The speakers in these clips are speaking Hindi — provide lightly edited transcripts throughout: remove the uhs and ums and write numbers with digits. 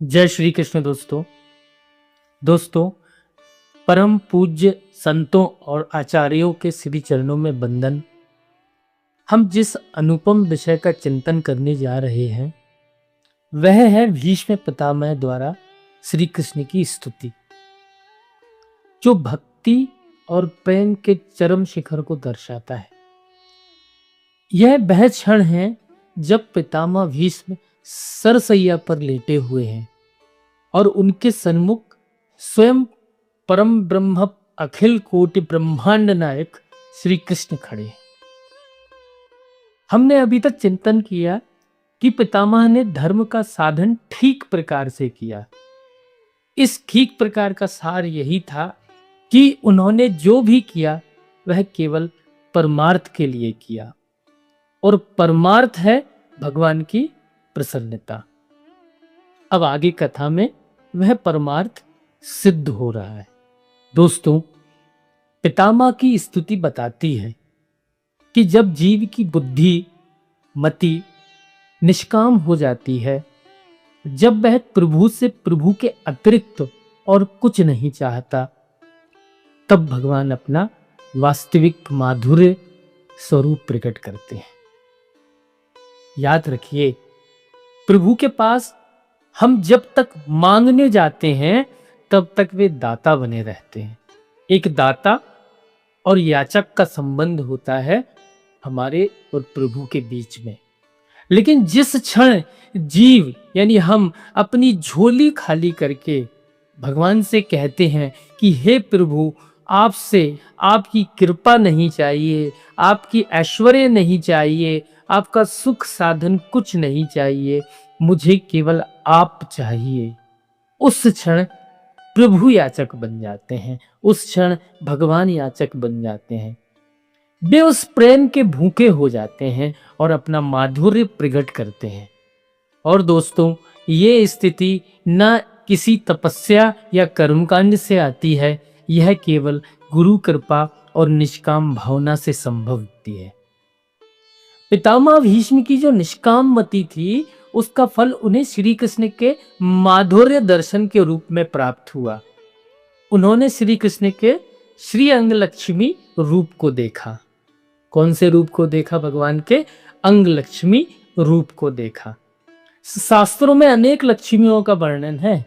जय श्री कृष्ण दोस्तों परम पूज्य संतों और आचार्यों के श्री चरणों में वंदन। हम जिस अनुपम विषय का चिंतन करने जा रहे हैं वह है भीष्म पितामह द्वारा श्री कृष्ण की स्तुति, जो भक्ति और प्रेम के चरम शिखर को दर्शाता है। यह वह क्षण है जब पितामह भीष्म सरसैया पर लेटे हुए हैं और उनके सन्मुख स्वयं परम ब्रह्म अखिल कोटि ब्रह्मांड नायक श्री कृष्ण खड़े हैं। हमने अभी तक चिंतन किया कि पितामह ने धर्म का साधन ठीक प्रकार से किया। इस ठीक प्रकार का सार यही था कि उन्होंने जो भी किया वह केवल परमार्थ के लिए किया, और परमार्थ है भगवान की प्रसन्नता। अब आगे कथा में वह परमार्थ सिद्ध हो रहा है। दोस्तों, पितामह की स्तुति बताती है कि जब जीव की बुद्धि मति निष्काम हो जाती है, जब वह प्रभु से प्रभु के अतिरिक्त और कुछ नहीं चाहता, तब भगवान अपना वास्तविक माधुर्य स्वरूप प्रकट करते हैं। याद रखिए, प्रभु के पास हम जब तक मांगने जाते हैं तब तक वे दाता बने रहते हैं। एक दाता और याचक का संबंध होता है हमारे और प्रभु के बीच में। लेकिन जिस क्षण जीव यानी हम अपनी झोली खाली करके भगवान से कहते हैं कि हे प्रभु, आपसे आपकी कृपा नहीं चाहिए, आपकी ऐश्वर्य नहीं चाहिए, आपका सुख साधन कुछ नहीं चाहिए, मुझे केवल आप चाहिए, उस क्षण प्रभु याचक बन जाते हैं, उस क्षण भगवान याचक बन जाते हैं। वे उस प्रेम के भूखे हो जाते हैं और अपना माधुर्य प्रकट करते हैं। और दोस्तों, ये स्थिति न किसी तपस्या या कर्मकांड से आती है, यह केवल गुरु कृपा और निष्काम भावना से संभव होती है। पितामह भीष्म की जो निष्काम मति थी, उसका फल उन्हें श्री कृष्ण के माधुर्य दर्शन के रूप में प्राप्त हुआ। उन्होंने श्री कृष्ण के श्री अंग लक्ष्मी रूप को देखा। कौन से रूप को देखा? भगवान के अंग लक्ष्मी रूप को देखा। शास्त्रों में अनेक लक्ष्मियों का वर्णन है,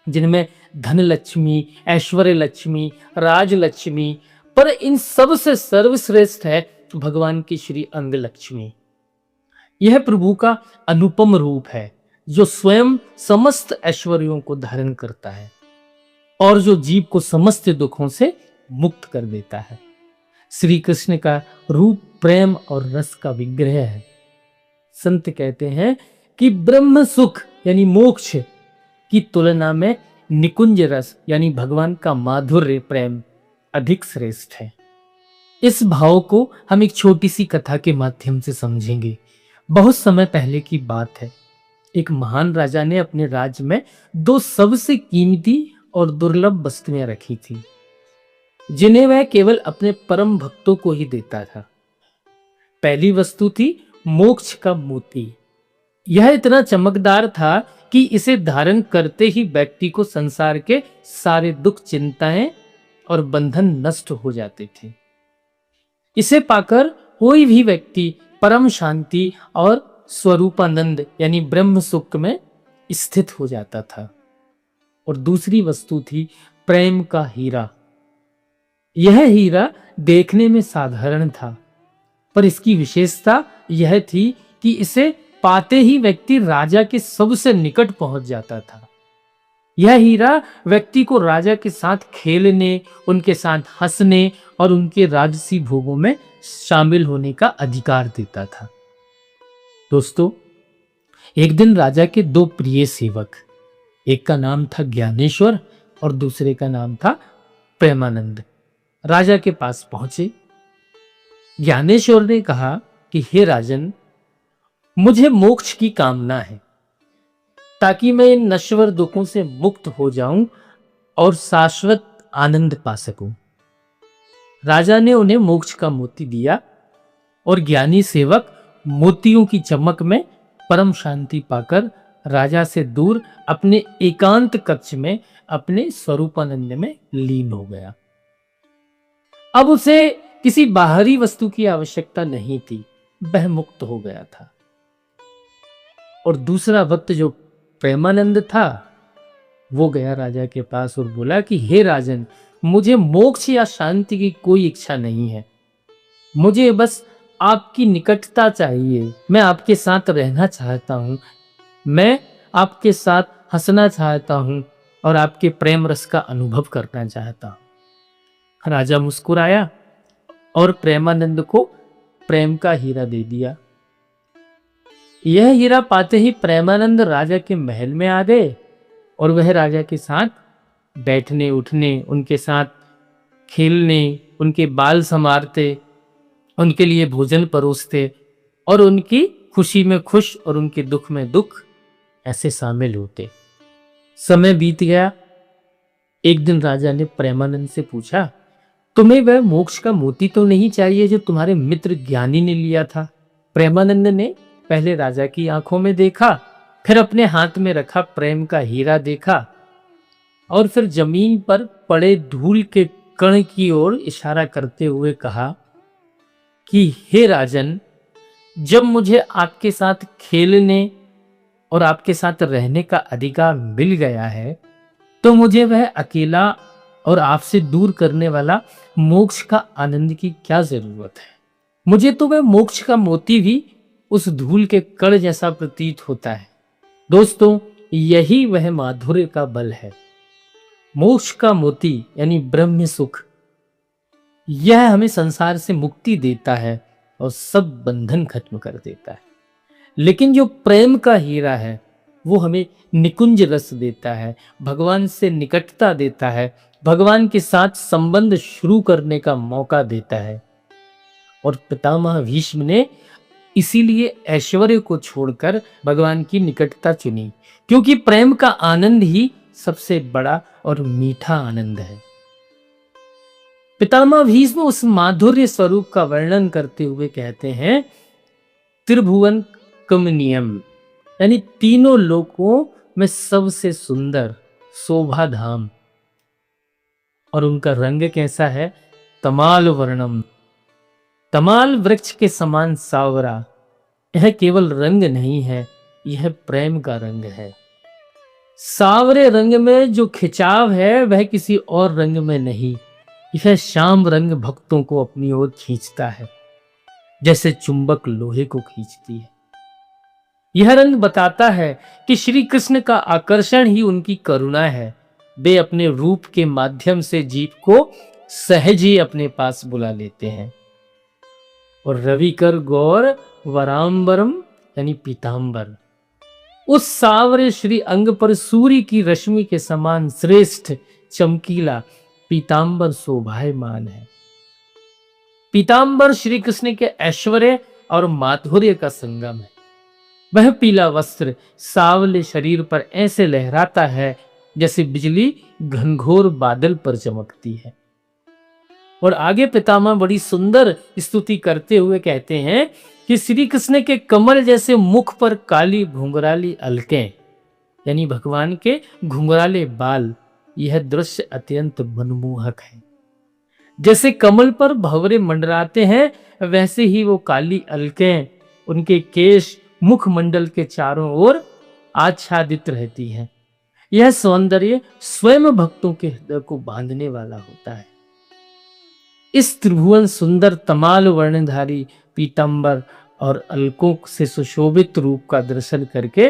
जिनमें धन लक्ष्मी, ऐश्वर्य लक्ष्मी, राज लक्ष्मी, पर इन सब से सर्वश्रेष्ठ है भगवान की श्री अंग लक्ष्मी। यह प्रभु का अनुपम रूप है, जो स्वयं समस्त ऐश्वर्यों को धारण करता है और जो जीव को समस्त दुखों से मुक्त कर देता है। श्री कृष्ण का रूप प्रेम और रस का विग्रह है। संत कहते हैं कि ब्रह्म सुख यानी मोक्ष की तुलना में निकुंज रस यानी भगवान का माधुर्य प्रेम अधिक श्रेष्ठ है। इस भाव को हम एक छोटी सी कथा के माध्यम से समझेंगे। बहुत समय पहले की बात है। एक महान राजा ने अपने राज्य में दो सबसे कीमती और दुर्लभ वस्तुएं रखी थी, जिन्हें वह केवल अपने परम भक्तों को ही देता था। पहली वस्तु थी मोक्ष का मोती। यह इतना चमकदार था कि इसे धारण करते ही व्यक्ति को संसार के सारे दुख, चिंताएं और बंधन नष्ट हो जाते थे। इसे पाकर कोई भी व्यक्ति परम शांति और स्वरूपानंद यानी ब्रह्म सुख में स्थित हो जाता था। और दूसरी वस्तु थी प्रेम का हीरा। यह हीरा देखने में साधारण था, पर इसकी विशेषता यह थी कि इसे पाते ही व्यक्ति राजा के सबसे निकट पहुंच जाता था। यह हीरा व्यक्ति को राजा के साथ खेलने, उनके साथ हंसने और उनके राजसी भोगों में शामिल होने का अधिकार देता था। दोस्तों, एक दिन राजा के दो प्रिय सेवक, एक का नाम था ज्ञानेश्वर और दूसरे का नाम था प्रेमानंद, राजा के पास पहुंचे। ज्ञानेश्वर ने कहा कि हे राजन, मुझे मोक्ष की कामना है, ताकि मैं इन नश्वर दुखों से मुक्त हो जाऊं और शाश्वत आनंद पा सकूं। राजा ने उन्हें मोक्ष का मोती दिया और ज्ञानी सेवक मोतियों की चमक में परम शांति पाकर राजा से दूर अपने एकांत कक्ष में अपने स्वरूपानंद में लीन हो गया। अब उसे किसी बाहरी वस्तु की आवश्यकता नहीं थी, वह मुक्त हो गया था। और दूसरा भक्त जो प्रेमानंद था, वो गया राजा के पास और बोला कि हे राजन, मुझे मोक्ष या शांति की कोई इच्छा नहीं है, मुझे बस आपकी निकटता चाहिए, मैं आपके साथ रहना चाहता हूं, मैं आपके साथ हंसना चाहता हूं और आपके प्रेम रस का अनुभव करना चाहता हूं। राजा मुस्कुराया और प्रेमानंद को प्रेम का हीरा दे दिया। यह हीरा पाते ही प्रेमानंद राजा के महल में आ गए और वह राजा के साथ बैठने उठने, उनके साथ खेलने, उनके बाल संवारते, उनके लिए भोजन परोसते और उनकी खुशी में खुश और उनके दुख में दुख ऐसे शामिल होते। समय बीत गया। एक दिन राजा ने प्रेमानंद से पूछा, तुम्हें वह मोक्ष का मोती तो नहीं चाहिए जो तुम्हारे मित्र ज्ञानी ने लिया था? प्रेमानंद ने पहले राजा की आंखों में देखा, फिर अपने हाथ में रखा प्रेम का हीरा देखा और फिर जमीन पर पड़े धूल के कण की ओर इशारा करते हुए कहा कि हे राजन, जब मुझे आपके साथ खेलने और आपके साथ रहने का अधिकार मिल गया है, तो मुझे वह अकेला और आपसे दूर करने वाला मोक्ष का आनंद की क्या जरूरत है? मुझे तो वह मोक्ष का मोती भी उस धूल के कण जैसा प्रतीत होता है। दोस्तों, यही वह माधुर्य का बल है। मोक्ष का मोती यानी ब्रह्म सुख, यह हमें संसार से मुक्ति देता है और सब बंधन खत्म कर देता है। लेकिन जो प्रेम का हीरा है, वो हमें निकुंज रस देता है, भगवान से निकटता देता है, भगवान के साथ संबंध शुरू करने का मौका देता है। और पितामह भीष्म ने इसीलिए ऐश्वर्य को छोड़कर भगवान की निकटता चुनी, क्योंकि प्रेम का आनंद ही सबसे बड़ा और मीठा आनंद है। पितामह भीष्म उस माधुर्य स्वरूप का वर्णन करते हुए कहते हैं, त्रिभुवन कमनीयम, यानी तीनों लोकों में सबसे सुंदर शोभा धाम। और उनका रंग कैसा है? तमाल वर्णम, तमाल वृक्ष के समान सावरा। यह केवल रंग नहीं है, यह प्रेम का रंग है। सावरे रंग में जो खिंचाव है वह किसी और रंग में नहीं। यह श्याम रंग भक्तों को अपनी ओर खींचता है, जैसे चुंबक लोहे को खींचती है। यह रंग बताता है कि श्री कृष्ण का आकर्षण ही उनकी करुणा है। वे अपने रूप के माध्यम से जीव को सहज ही अपने पास बुला लेते हैं। और रविकर गौर वरांबरम यानी पीतांबर, उस सावरे श्री अंग पर सूर्य की रश्मि के समान श्रेष्ठ चमकीला पीतांबर शोभायमान है। पीतांबर श्री कृष्ण के ऐश्वर्य और माधुर्य का संगम है। वह पीला वस्त्र सावले शरीर पर ऐसे लहराता है जैसे बिजली घनघोर बादल पर चमकती है। और आगे पितामह बड़ी सुंदर स्तुति करते हुए कहते हैं कि श्री कृष्ण के कमल जैसे मुख पर काली घुंघराली अलकें, यानी भगवान के घुंघराले बाल, यह दृश्य अत्यंत मनमोहक है। जैसे कमल पर भंवरे मंडराते हैं, वैसे ही वो काली अलकें उनके केश मुखमंडल के चारों ओर आच्छादित रहती हैं। यह सौंदर्य स्वयं भक्तों के हृदय को बांधने वाला होता है। इस त्रिभुवन सुंदर तमाल वर्णधारी पीतांबर और अलकों से सुशोभित रूप का दर्शन करके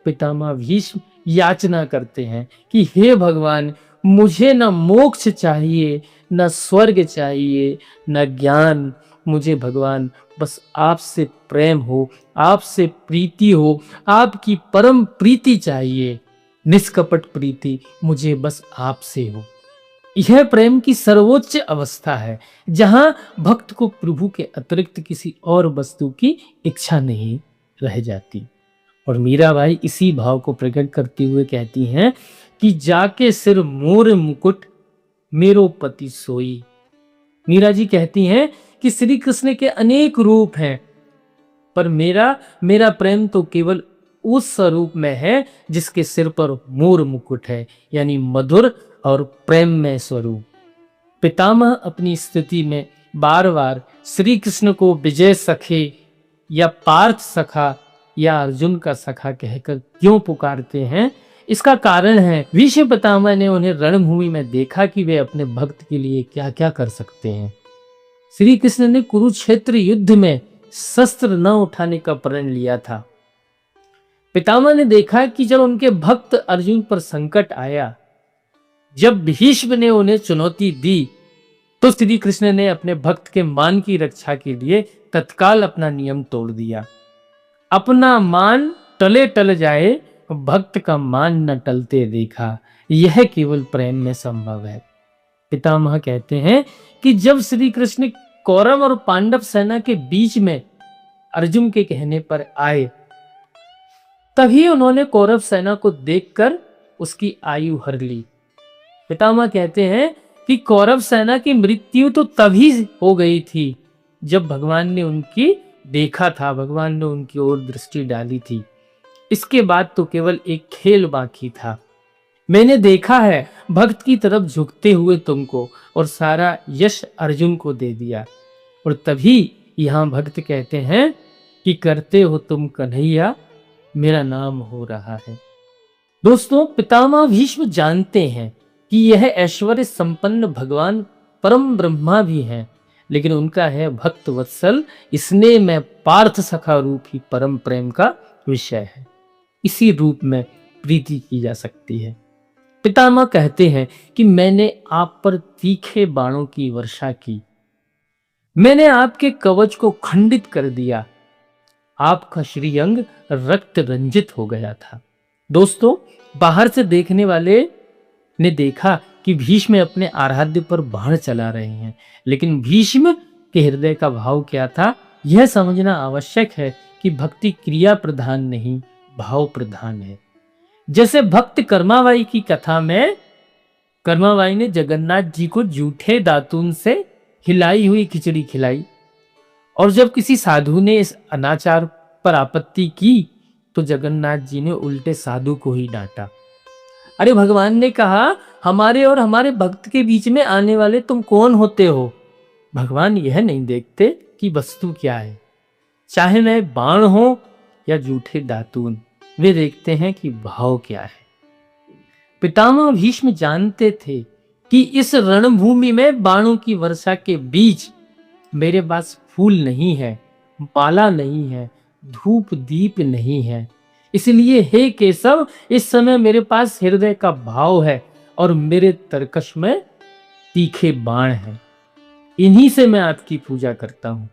पितामह भीष्म याचना करते हैं कि हे भगवान, मुझे न मोक्ष चाहिए, न स्वर्ग चाहिए, न ज्ञान। मुझे भगवान बस आपसे प्रेम हो, आपसे प्रीति हो, आपकी परम प्रीति चाहिए, निष्कपट प्रीति मुझे बस आपसे हो। यह प्रेम की सर्वोच्च अवस्था है, जहां भक्त को प्रभु के अतिरिक्त किसी और वस्तु की इच्छा नहीं रह जाती। और मीराबाई इसी भाव को प्रकट करते हुए कहती हैं कि जाके सिर मोर मुकुट मेरो पति सोई। मीरा जी कहती हैं कि श्री कृष्ण के अनेक रूप हैं, पर मेरा प्रेम तो केवल उस स्वरूप में है जिसके सिर पर मोर मुकुट है, यानी मधुर और प्रेममय स्वरूप। पितामह अपनी स्थिति में बार बार श्री कृष्ण को विजय सखे या पार्थ सखा या अर्जुन का सखा कहकर क्यों पुकारते हैं, इसका कारण है भीष्म पितामह ने उन्हें रणभूमि में देखा कि वे अपने भक्त के लिए क्या क्या कर सकते हैं। श्री कृष्ण ने कुरुक्षेत्र युद्ध में शस्त्र न उठाने का प्रण लिया था। पितामह ने देखा कि जब उनके भक्त अर्जुन पर संकट आया, जब भीष्म ने उन्हें चुनौती दी, तो श्री कृष्ण ने अपने भक्त के मान की रक्षा के लिए तत्काल अपना नियम तोड़ दिया। अपना मान टले टल जाए, भक्त का मान न टलते देखा, यह केवल प्रेम में संभव है। पितामह कहते हैं कि जब श्री कृष्ण कौरव और पांडव सेना के बीच में अर्जुन के कहने पर आए, तभी उन्होंने कौरव सेना को देखकर उसकी आयु हर ली। पितामह कहते हैं कि कौरव सेना की मृत्यु तो तभी हो गई थी जब भगवान ने उनकी देखा था, भगवान ने उनकी ओर दृष्टि डाली थी। इसके बाद तो केवल एक खेल बाकी था। मैंने देखा है भक्त की तरफ झुकते हुए तुमको, और सारा यश अर्जुन को दे दिया। और तभी यहाँ भक्त कहते हैं कि करते हो तुम कन्हैया, मेरा नाम हो रहा है। दोस्तों, पितामह भीष्म जानते हैं कि यह ऐश्वर्य संपन्न भगवान परम ब्रह्मा भी हैं, लेकिन उनका है भक्त वत्सल, इसने में पार्थ सखा रूप ही परम प्रेम का विषय है। इसी रूप में प्रीति की जा सकती है। पितामह कहते हैं कि मैंने आप पर तीखे बाणों की वर्षा की, मैंने आपके कवच को खंडित कर दिया, आपका श्रीअंग रक्त रंजित हो गया था। दोस्तों, बाहर से देखने वाले ने देखा कि भीष्म अपने आराध्य पर बाण चला रहे हैं, लेकिन भीष्म के हृदय का भाव क्या था, यह समझना आवश्यक है कि भक्ति क्रिया प्रधान नहीं, भाव प्रधान है। जैसे भक्त कर्माबाई की कथा में कर्माबाई ने जगन्नाथ जी को जूठे दातून से हिलाई हुई खिचड़ी खिलाई, और जब किसी साधु ने इस अनाचार पर आपत्ति की तो जगन्नाथ जी ने उल्टे साधु को ही डांटा। अरे, भगवान ने कहा हमारे और हमारे भक्त के बीच में आने वाले तुम कौन होते हो? भगवान यह नहीं देखते कि वस्तु क्या है, चाहे वह बाण हो या जूठे दातून, वे देखते हैं कि भाव क्या है। पितामह भीष्म जानते थे कि इस रणभूमि में बाणों की वर्षा के बीच मेरे पास फूल नहीं है, माला नहीं है, धूप दीप नहीं है, इसलिए हे केशव, इस समय मेरे पास हृदय का भाव है और मेरे तरकश में तीखे बाण हैं, इन्हीं से मैं आपकी पूजा करता हूं।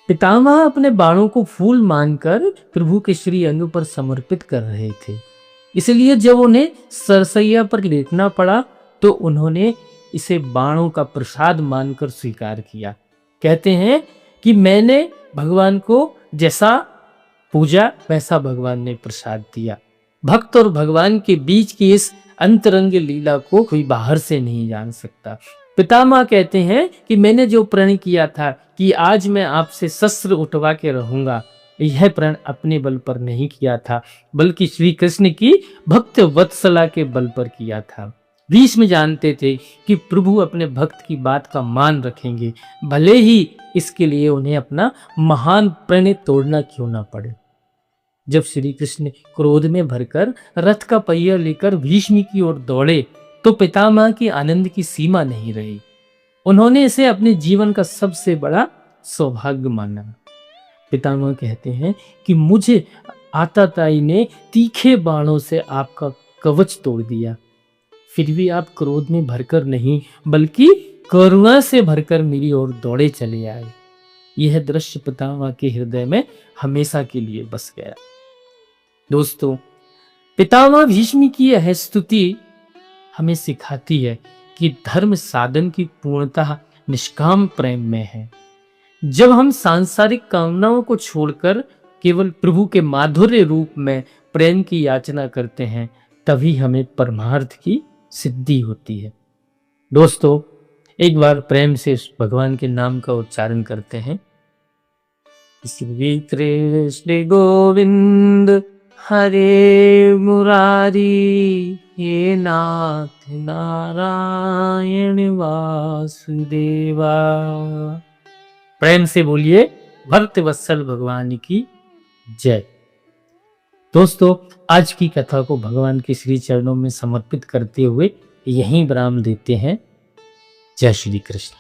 पितामह अपने बाणों को फूल मानकर प्रभु के श्री अंग पर समर्पित कर रहे थे, इसलिए जब उन्हें सरसैया पर लेटना पड़ा तो उन्होंने इसे बाणों का प्रसाद मानकर स्वीकार किया। कहते हैं कि मैंने भगवान को जैसा पूजा वैसा भगवान ने प्रसाद दिया। भक्त और भगवान के बीच की इस अंतरंग लीला को कोई बाहर से नहीं जान सकता। पितामह कहते हैं कि मैंने जो प्रण किया था कि आज मैं आपसे शस्त्र उठवा के रहूंगा, यह प्रण अपने बल पर नहीं किया था, बल्कि श्री कृष्ण की भक्त वत्सला के बल पर किया था। भीष्म जानते थे कि प्रभु अपने भक्त की बात का मान रखेंगे, भले ही इसके लिए उन्हें अपना महान प्रण तोड़ना क्यों ना पड़े। जब श्री कृष्ण क्रोध में भरकर रथ का पहिया लेकर भीष्म की ओर दौड़े तो पितामह की आनंद की सीमा नहीं रही। उन्होंने इसे अपने जीवन का सबसे बड़ा सौभाग्य माना। पितामह कहते हैं कि मुझे आताताई ने तीखे बाणों से आपका कवच तोड़ दिया, फिर भी आप क्रोध में भरकर नहीं बल्कि करुणा से भरकर मेरी ओर दौड़े चले आए। यह दृश्य पितामह के हृदय में हमेशा के लिए बस गया। दोस्तों, पितामह भीष्म की यह स्तुति हमें सिखाती है कि धर्म साधन की पूर्णतः निष्काम प्रेम में है। जब हम सांसारिक कामनाओं को छोड़कर केवल प्रभु के माधुर्य रूप में प्रेम की याचना करते हैं, तभी हमें परमार्थ की सिद्धि होती है। दोस्तों, एक बार प्रेम से इस भगवान के नाम का उच्चारण करते हैं। श्री कृष्ण गोविंद हरे मुरारी, हे नाथ नारायण वासुदेवा। प्रेम से बोलिए भक्त वत्सल भगवान की जय। दोस्तों, आज की कथा को भगवान के श्री चरणों में समर्पित करते हुए यहीं विराम देते हैं। जय श्री कृष्ण।